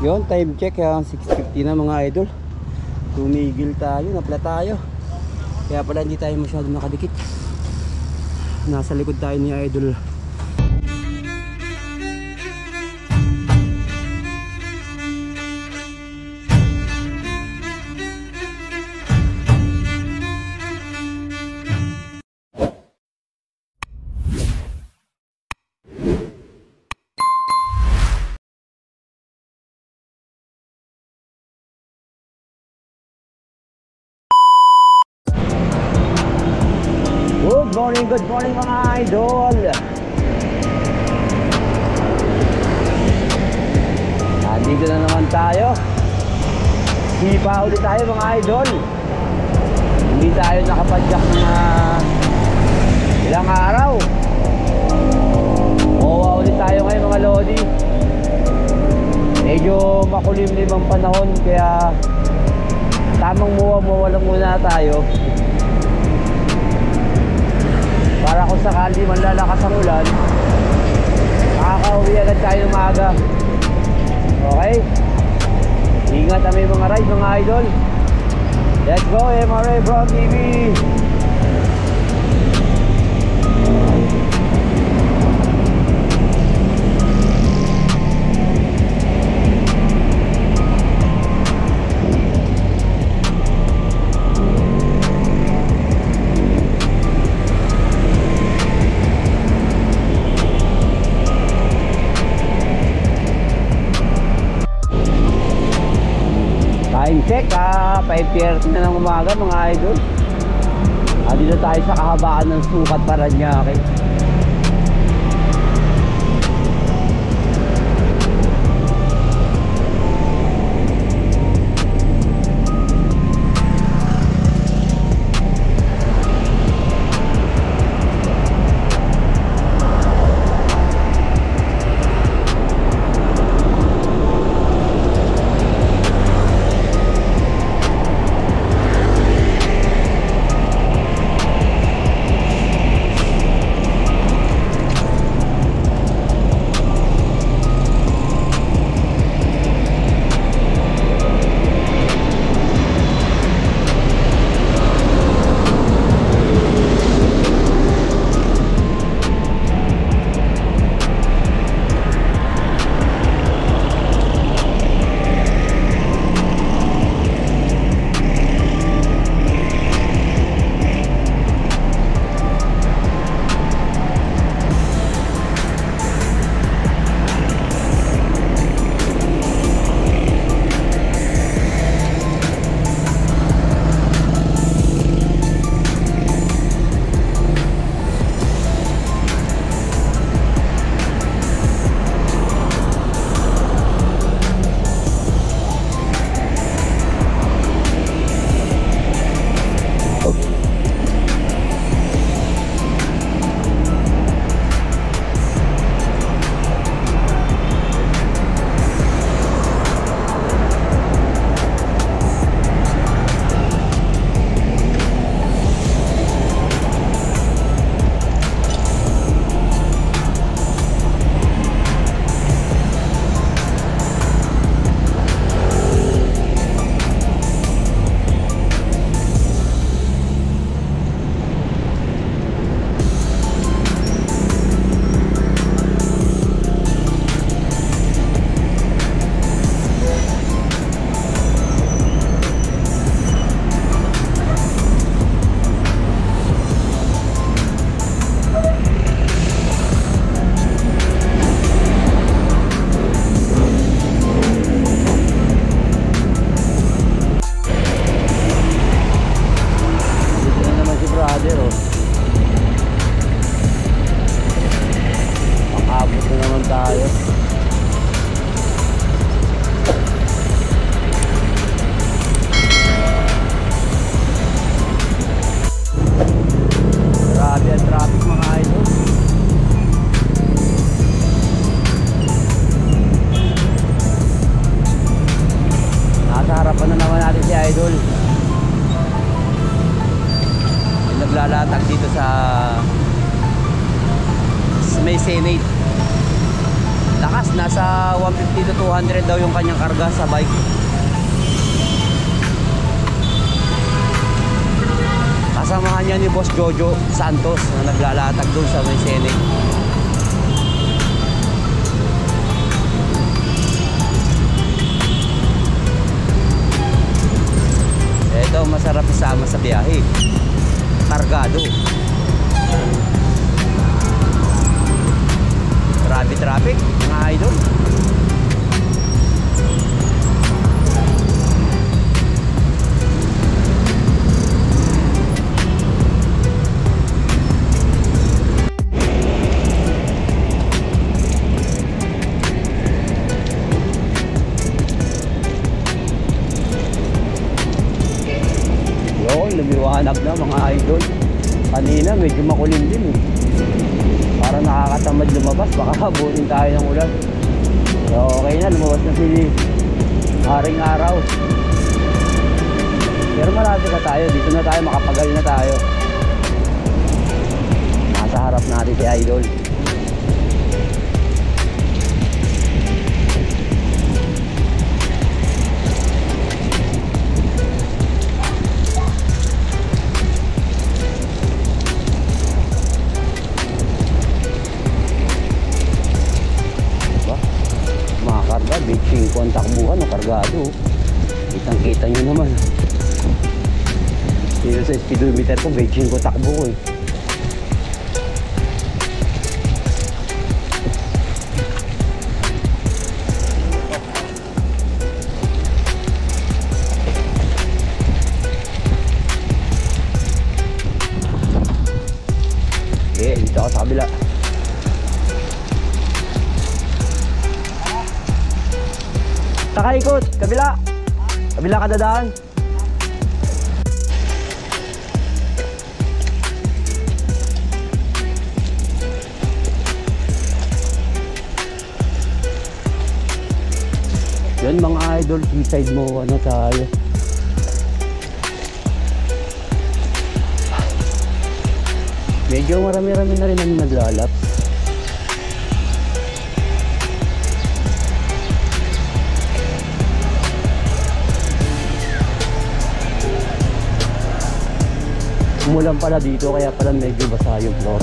Yun, time check, 6:50 na mga idol. Tumigil tayo, napla tayo. Kaya pala hindi tayo masyado nakadikit. Nasa likod tayo ni idol. Good morning mga idol. Nandito na naman tayo. Hipa ulit tayo mga idol. Hindi tayo nakapadyak ng ilang araw. Mawa ulit tayo ngayon mga lodi. Medyo makulimlim ang panahon, kaya tamang muwa lang muna tayo. Para kung sakali man lalakas ang ulan, makakauwi agad tayo ng maaga. Okay? Ingat kami mga ride mga idol. Let's go MRA Brown TV. Time check, 5:30 na ng umaga mga idol. Dito tayo sa kahabaan ng Sukat, Parañaque. Naglalatag dito sa may Senate. lakas, nasa 150 to 200 daw yung kanyang karga sa bike. Kasamahan niya ni Boss Jojo Santos na naglalatag doon sa may Senate. Ito masarap isama sa biyahe, kargado. Grabe traffic mga idol. Lumiwanag na mga idol. Kanina medyo makulimlim eh. Para nakakatamad lumabas, baka habunin tayo ng ulan. So okay na, lumabas na si Haring Araw. Pero malapit na tayo, dito na tayo, makapagal na tayo. Nasa harap natin si Idol. Bitching ko ang takbuhan o kargado. Kitang kita nyo naman. Dito sa speedometer ko, bitching ko takbo ko eh. Okay, dito ako sa kabila. Nakaikot, kabila. Kabila ka dadaan. Yan mga idol, seaside mo ano tayo. Medyo marami-rami na rin ang naglalap. Umulan pala dito kaya pala medyo basa yung floor.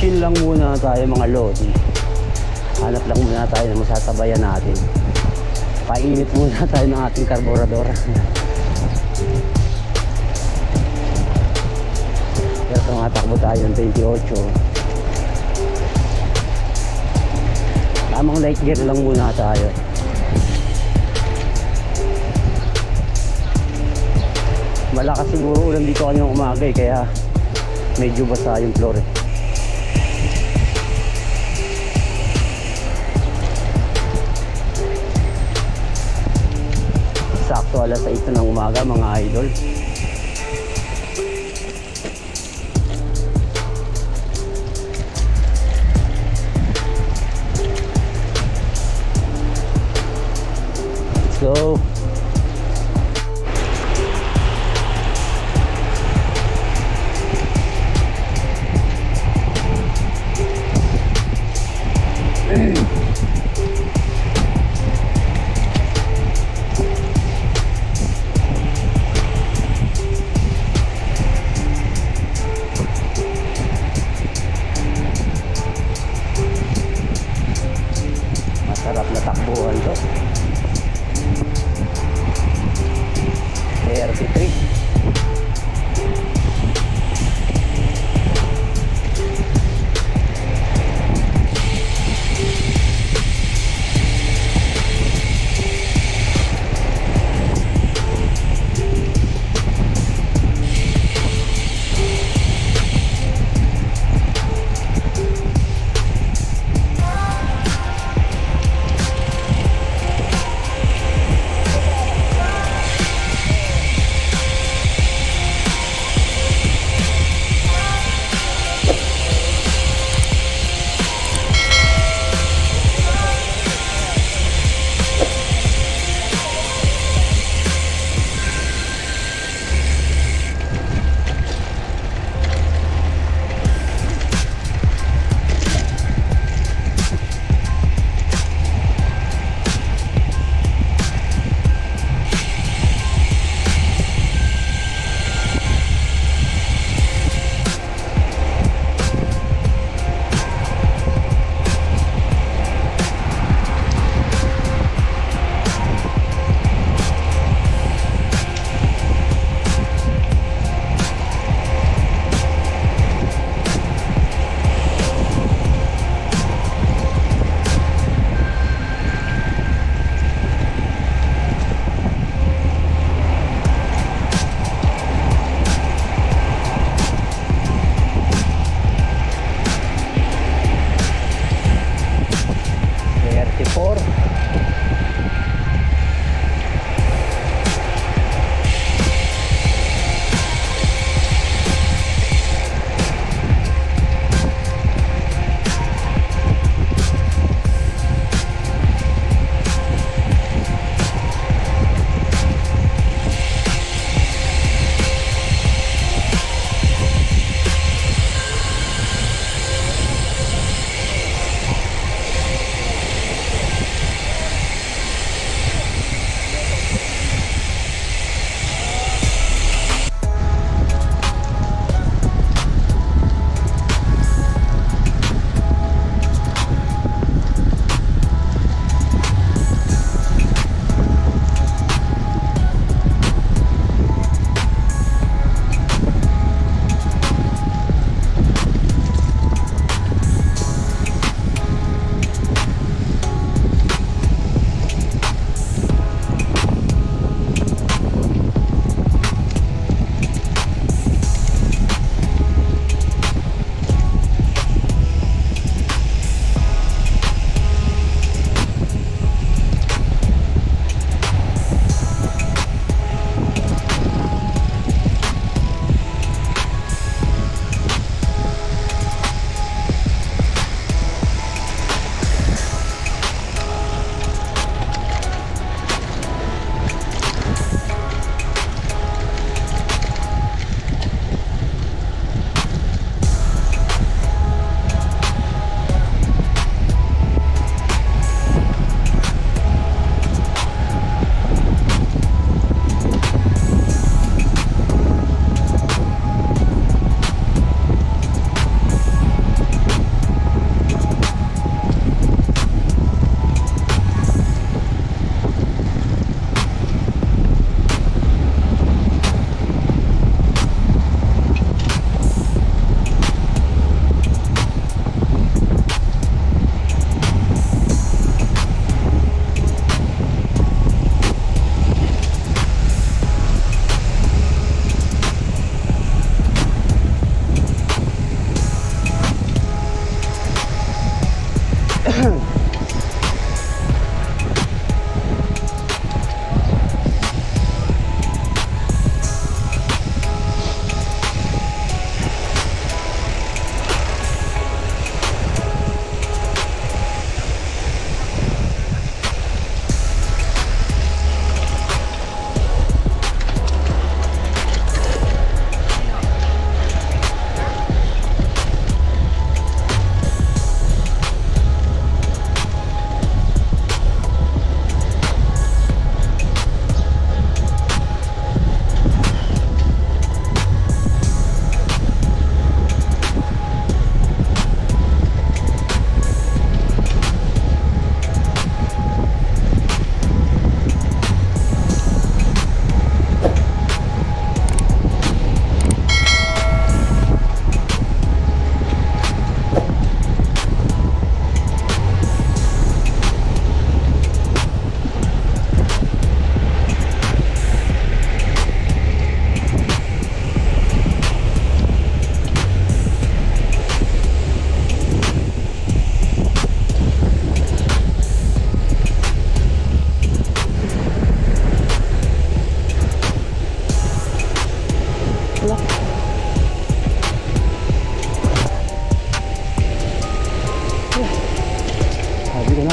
Chill lang muna tayo mga lodi. Hanap lang muna tayo na masasabayan natin. Painit muna tayo ng ating karburador. Pero tumatakbo tayo ng 28. Tamang light gear lang muna tayo. Malakas siguro ulan dito kanyang umaga eh, kaya medyo basa yung floor eh. Sakto alas 6 ng umaga mga idol. Let's go. Masarap na takbuhan to. 33.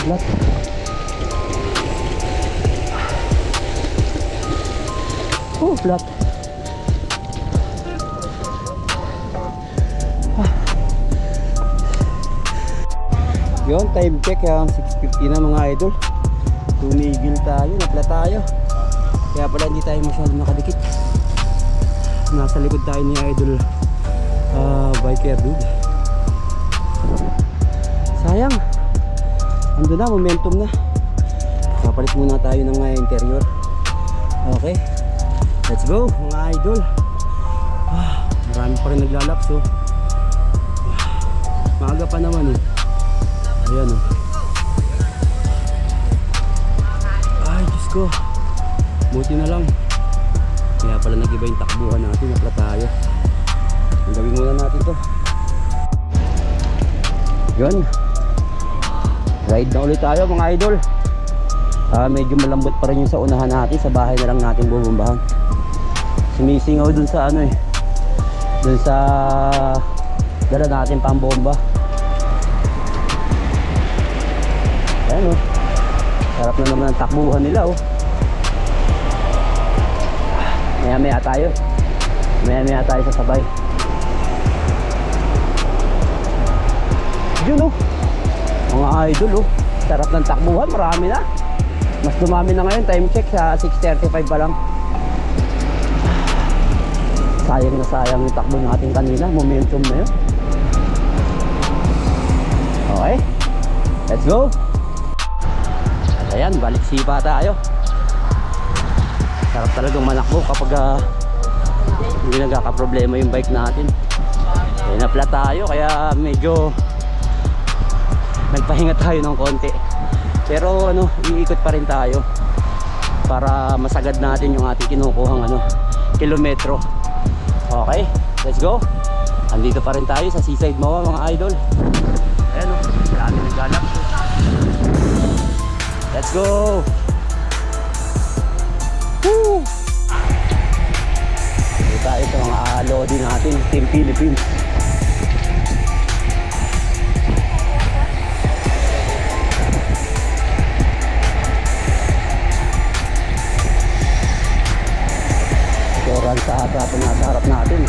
flat. Oh, flat. Yun, time check, 6:50 na mga idol. Tumigil tayo, napla tayo. Kaya pala hindi tayo masyado nakadikit. Nasa likod tayo ni idol biker dude. Sayang, ando na, momentum na. Kapalit muna tayo ng interior. Okay, let's go mga idol. Marami pa rin naglalaps, oh. Maaga pa naman eh. Ayan, oh. Ay, Diyos ko, buti na lang. Kaya pala nag-iba yung takbuhan natin. Napla tayo. Ang gawin muna natin to. Yun, ride na ulit tayo mga idol. Medyo malambot pa rin yung sa unahan natin. Sa bahay na lang natin bubumbahan. Sumisingaw dun sa ano eh, dun sa dala natin pang bomba. Ayan, oh. Sarap na naman ang takbuhan nila, oh. Maya maya tayo sa sabay. Yun, oh, mga idol, oh. Sarap ng takbuhan, marami na. Mas dumami na ngayon, time check sa 6:35 pa lang. Sayang na sayang yung takbo natin kanina. Momentum na yun. Okay, let's go. Ayan, balik sipa tayo. Sarap talagang manakbo kapag hindi nagkakaproblema yung bike natin. Napla tayo kaya medyo nagpahinga tayo ng konti. Pero ano, iikot pa rin tayo para masagad natin yung ating kinukuhang kilometro. Okay, let's go. Andito pa rin tayo sa Seaside Mawa mga idol. Ayan, oh, marami naglalap. Let's go. Woo! Dito tayo sa mga loading natin, Team Philippines. Soran sa ata nasa harap natin.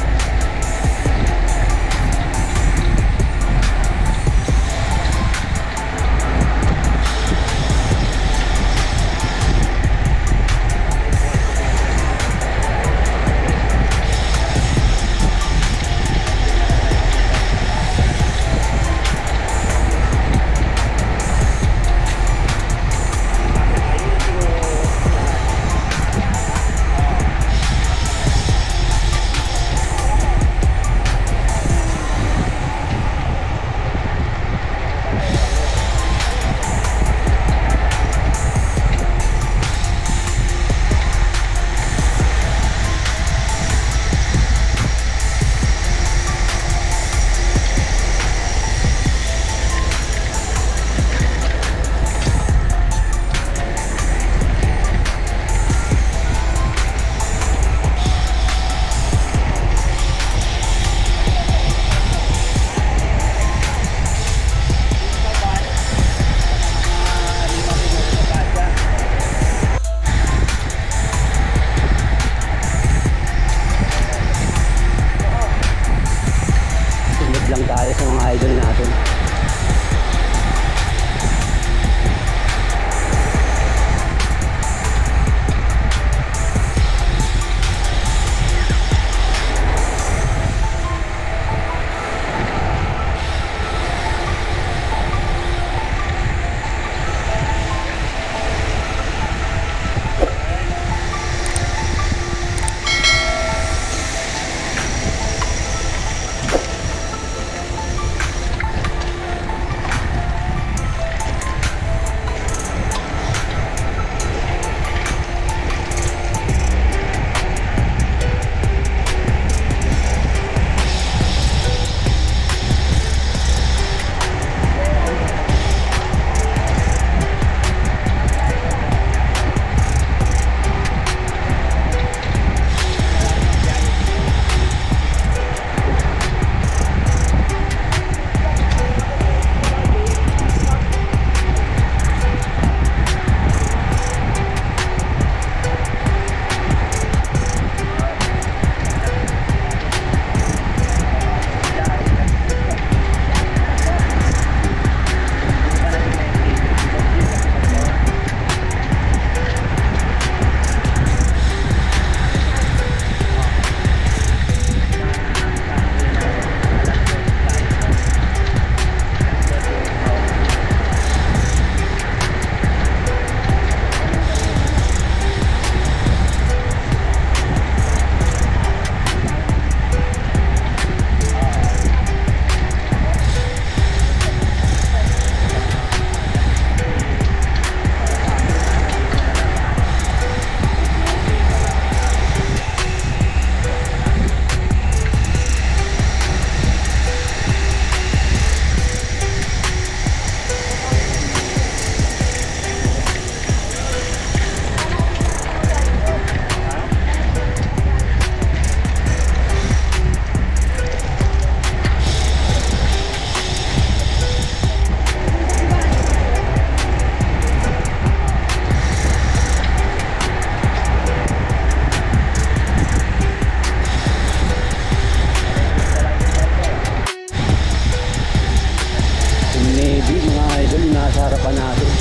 sa harapan natin.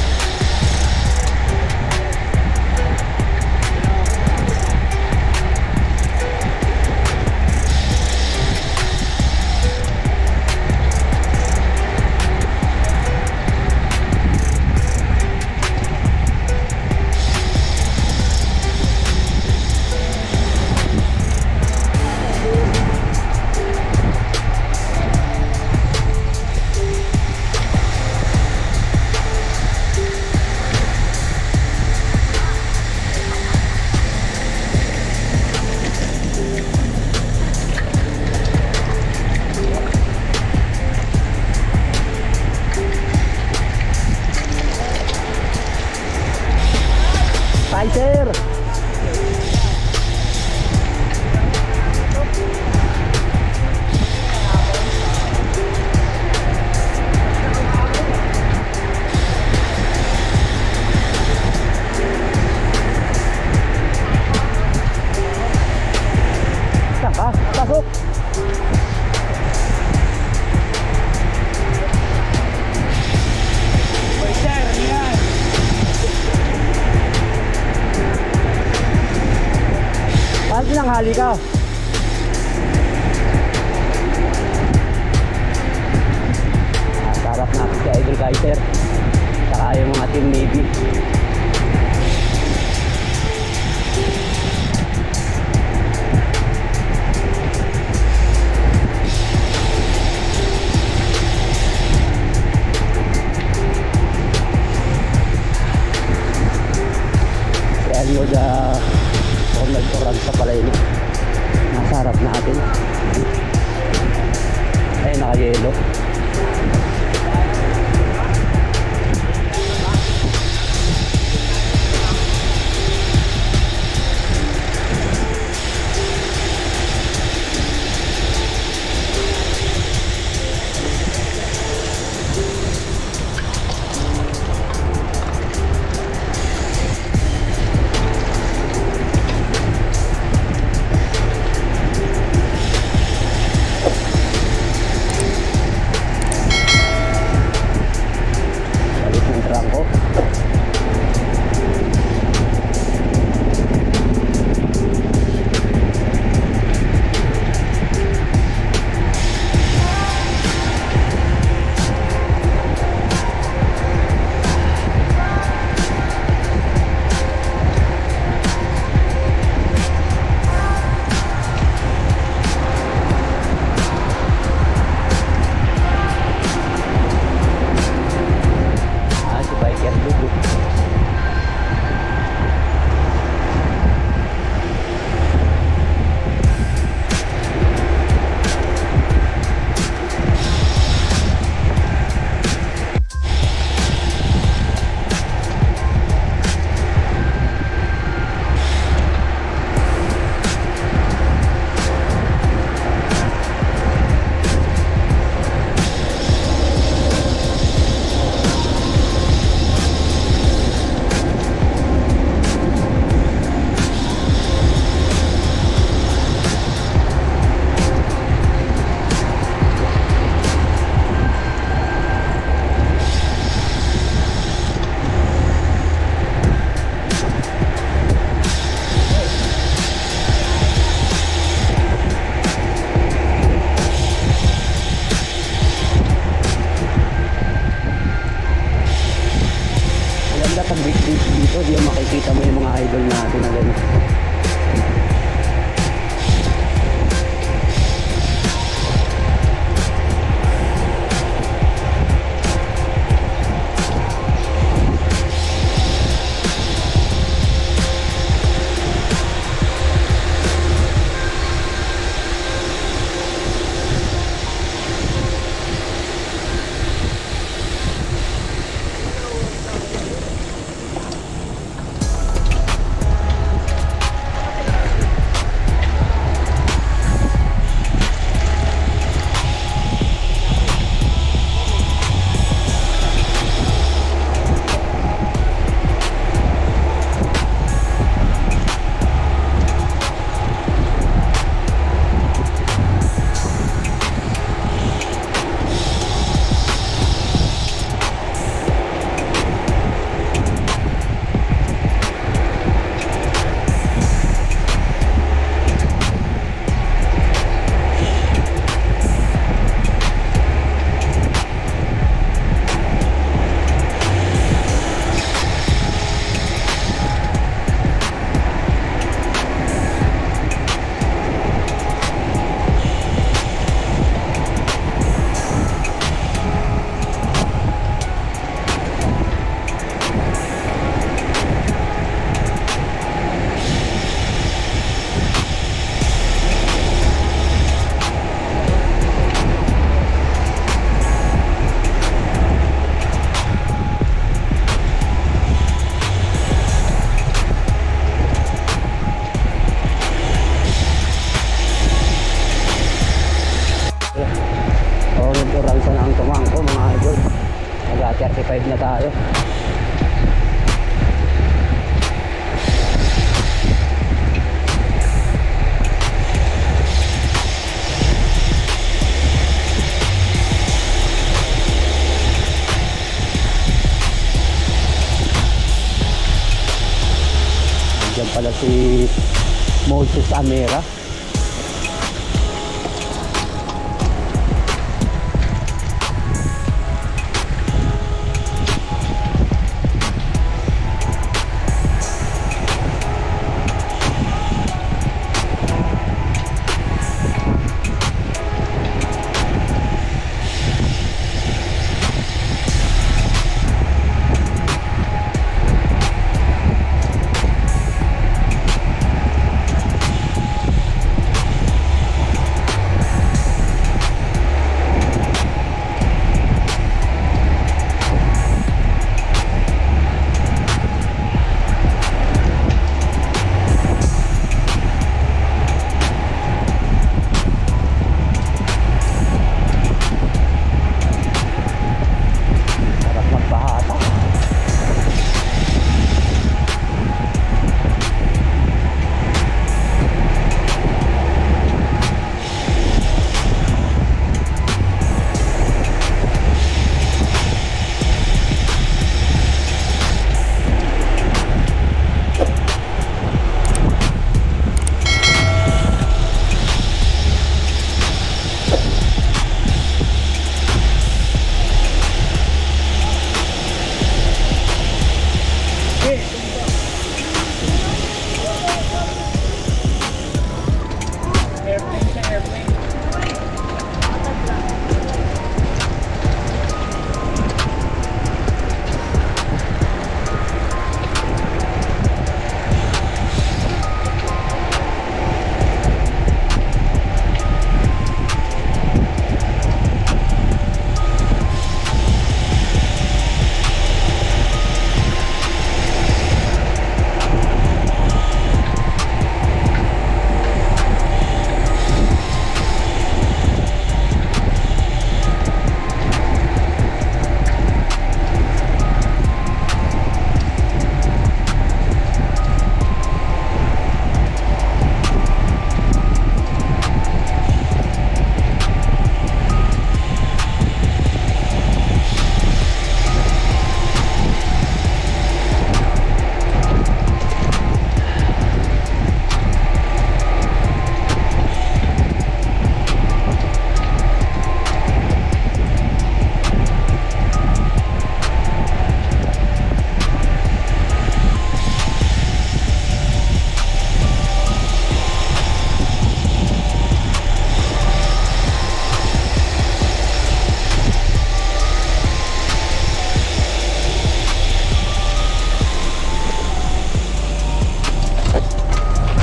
Sir. Saka, pasok. Bakit nanghali ka? Sarap natin si Idol Kaiser. Saka yung mga Team Navy. Si Eliod kung nagturag sa pala yun, nasa harap natin ay naka-yelo. Dito, di makikita mo yung mga idol natin na ganun. 35 na tayo. Diyan pala si Moses Amera.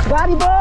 Gary boy!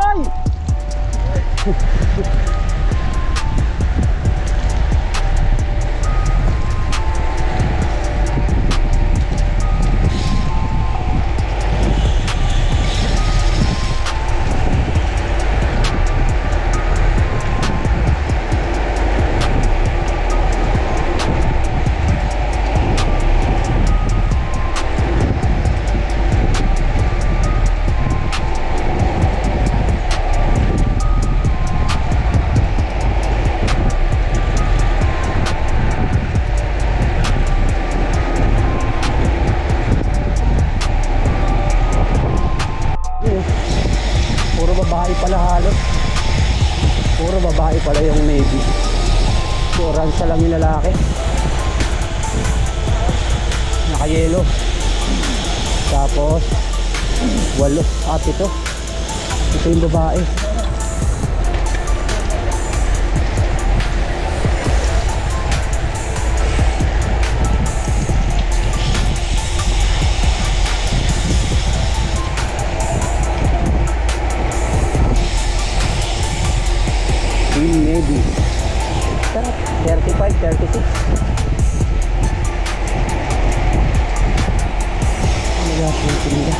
Pala halos puro babae pala yung Navy. So orange lang yung lalaki, naka-yellow, tapos 8 at ito yung babae. Maybe 35, 36. Ano natin yung tinda?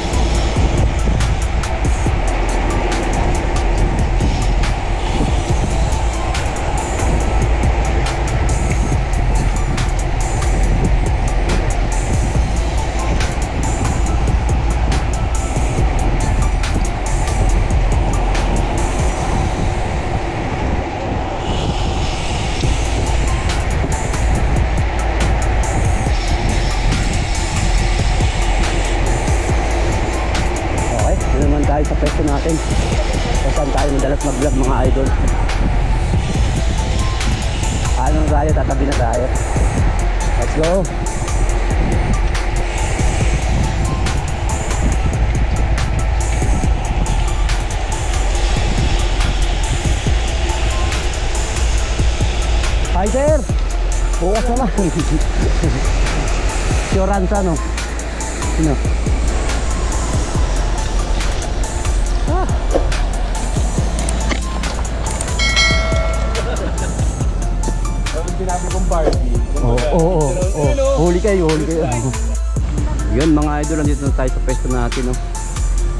tayo sa pwesto natin. Kung saan tayo madalas mag-vlog mga idol. Anong tayo? Tatabi na tayo. Let's go! Hi sir! Bukas naman. Syoransa no? Sino? Ah! Sinabi kong Barbie. Oo. Huli kayo. Yun mga idol, nandito na tayo sa pwesto natin. No?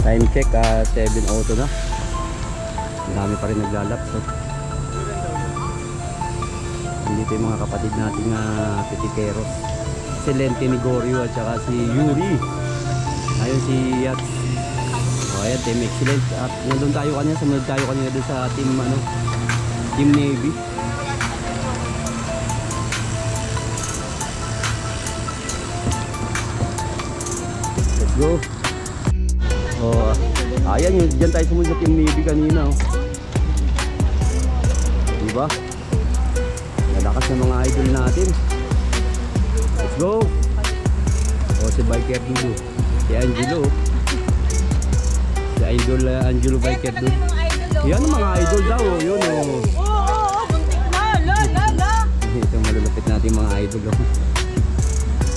Time check, 7:02 na. Marami pa rin naglalapso. Dito yung mga kapatid nating pitikeros. Si Lente Nigorio at saka si Yuri. Ayun si Yats. O ayan, Team Excellence. At nandun tayo kanina, sumunod tayo kanina doon sa Team Team Navy. Let's go. O ayan, dyan tayo sumunod sa Team Navy kanina. Diba? Lakas ng mga idol natin. Let's go. O si Biker Dudu, si Angelo, si Idol Angelo Biker Dudu. Yan ang mga idol daw. Yun o. Buntik na. Ito malulupit natin mga idol.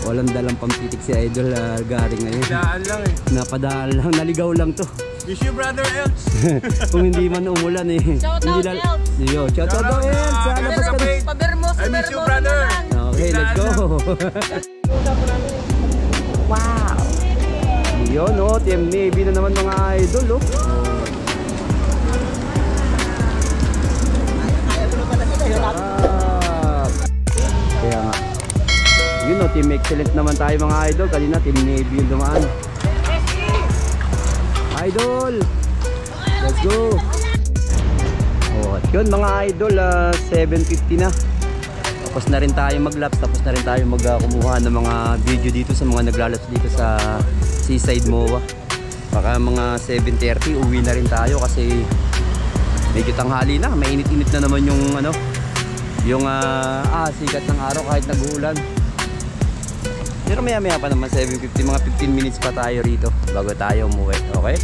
Walang dalang pampitik si Idol Gary ngayon. Daan lang eh. Napadaan lang, naligaw lang to. Miss you, brother Elts. Kung hindi man umulan eh. Shout out, Elts. Yo, shout out Elts. Sa labas ka na. Pabermo. I miss you, brother. Okay, let's go. Wow. Yun o, Team Navy na naman mga idol o. Kaya nga. Yun o, Team Excellent naman tayo mga idol. Kanina Team Navy yung dumaan. Idol! Let's go! Oh, at yun mga idol, 7:50 na. Tapos na rin tayo mag-laps, tapos na rin tayo kumuha ng mga video dito sa mga naglalaps dito sa Seaside MOA. Baka mga 7:30 uwi na rin tayo kasi medyo tanghali na, mainit-init na naman yung sikat ng araw kahit nag-uulan. Pero maya pa naman 7:50, mga 15 minutes pa tayo rito bago tayo umuwi. Okay?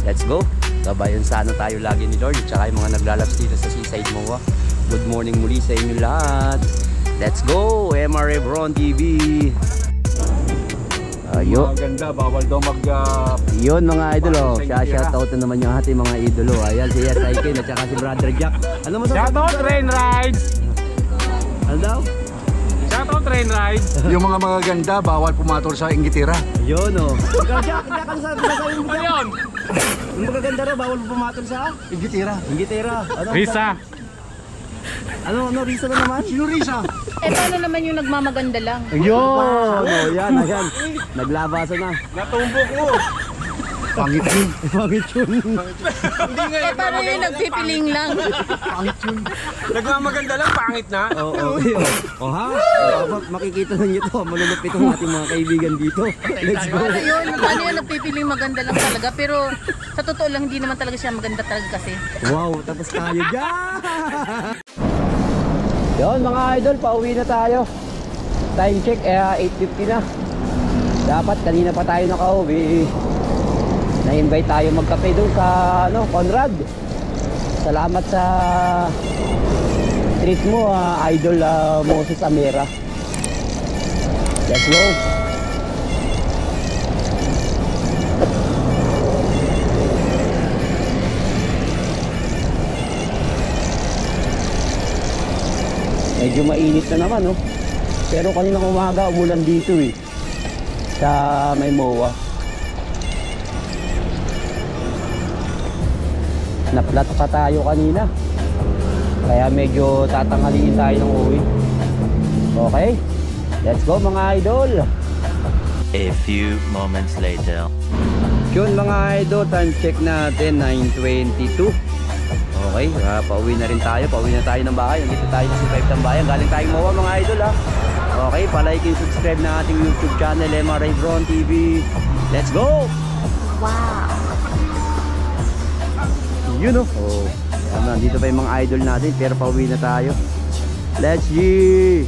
Let's go! Gabayan sana tayo lagi ni Lord at saka yung mga naglalaps dito sa Seaside MOA. Good morning muli sa inyo lahat. Let's go! MRA Bron TV. Ayo. Maganda, bawal daw Yun mga idol oh. Shout out na naman yung ating mga idolo. Ayan si SIK at saka si Brother Jack. Ano mo sa shout out train rides. Ano daw? Shout out train rides. Yung mga magaganda, bawal pumatol sa inggitira. Yun oh. Ikaw Jack, ano sabi mo Ano yun? Yung magaganda raw, bawal pumatol sa Inggitira. Ingitera. Ano? Risa. Ano Risa na naman? Sino Risa? Paano naman yung nagmamaganda lang? Yun! Oh, yan. Naglabasan na. Natumbok mo. Pangit yun. Pangit yun. Hindi nga Paano yung nagpipiling lang? Pangit yun. nagmamaganda lang, pangit na. Oo. Oh, ha? Makikita na niyo to. Malulupit ang ating mga kaibigan dito. Let's go. Paano yung nagpipiling maganda lang talaga? Pero sa totoo lang, hindi naman talaga siya maganda talaga kasi. Wow, tapos tayo dyan. Yun mga idol, pauwi na tayo. Time check, 8:50 na. Dapat kanina pa tayo nakauwi. Na-invite tayo magkape doon sa Conrad. Salamat sa treat mo, Idol Moses Amera. Let's go. Medyo mainit na naman, no? Pero kaninang umaga, umulan dito eh. Sa may MOA. Naplat pa tayo kanina. Kaya medyo tatanghaliin tayo ng uwi. Okay? Let's go mga idol! A few moments later. Yun mga idol, time check natin, 9:22. Okay, pauwi na rin tayo. Pauwi na tayo ng bahay. Nandito tayo sa Survive Tambayan. Galing tayong MOA mga idol ha. Okay, palike and subscribe na ating YouTube channel, MRA Bron TV. Let's go! Wow! Yun oh. Oh. Tama, dito pa yung mga idol natin pero pauwi na tayo. Let's G!